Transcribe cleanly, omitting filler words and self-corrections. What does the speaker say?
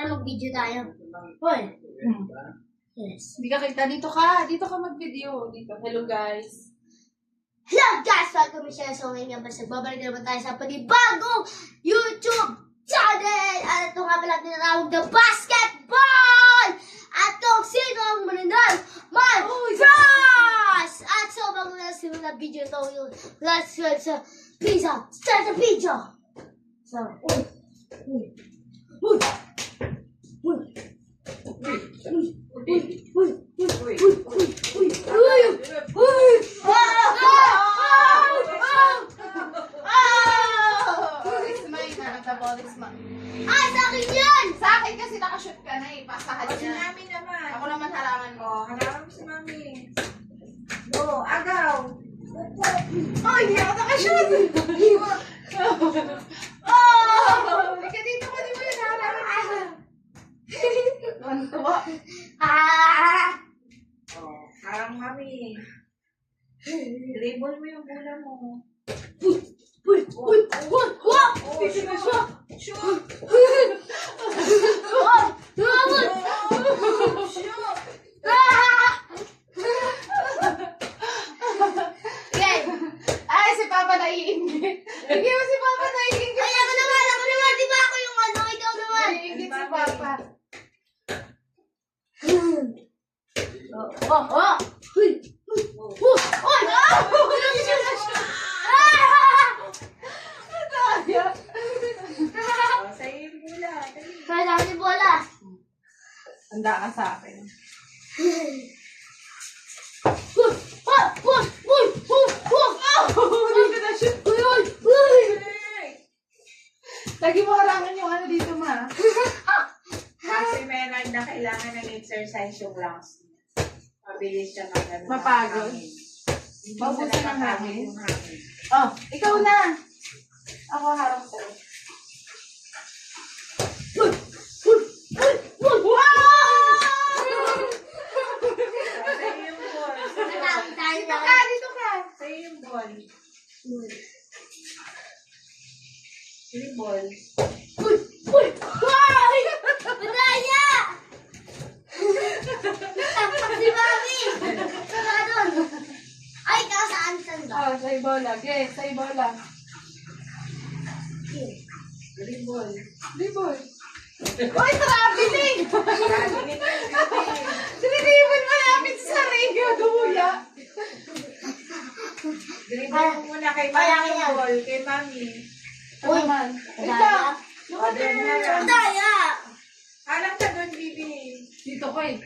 mag-video tayo. Hoy. Yes. Hindi ka kita. Dito ka mag-video. Dito. Hello guys. Hello guys! Welcome to Share. So ngayon nga ba, nagbabalik na naman tayo sa panibagong YouTube channel! At ito nga pala tinatawag na basketball! At kung sino ang mananal, my friends! At so bago na simula video ito, let's go sa pizza! Start the video! So, ah, sa akin yan! Sa akin kasi nakashoot ka na eh. Pasahan Si niya. Mami naman. Ako naman harangan mo. Hanapan mo si Mami. Go, agaw. Oh, hindi ako nakashoot. Oh! Hindi ka dito ko di mo yun harangan. Tuwa. Ah! Oh, harang Mami. Dribble mo yung bola mo. Sisi na siya. Shoot! Ay, si Papa naiingit. Hindi mo si Papa naiingit. Ay, ako naman, di ba ako yung ano, ikaw naman. Naiingit si Papa. Oh, sa'yo yung bola. Dali. Kaya dami ni bola. Handa ka sa akin. Hindi ka na-shoot. Lagi mo harangan yung ano dito, ma. Kasi meron na kailangan ng exercise yung lungs niya. Mabilis siya mag-ano. Mapagod. Hindi Mabuti siya ng nakakapagod hangin. yung hangin. Oh, ikaw na. Ako harang sa'yo. Sa'yo yung ball. Dito ka, dito ka. Sa'yo yung ball. Dribble. Madaya! Si Mami! Saka doon. Ay, saan ba? Oh, sa'yo bola. Yes, sa'yo bola. Dribble. Dribble. Uy, traveling! Traveling ka, traveling. Sinilipin mo namin sa sarili. Duya. Dribble mo muna kay Mami yung ball. Kay Mami. Ano naman? Madaya! O, doon na lang. Madaya! Harang ka doon, Bibi. Dito ko eh.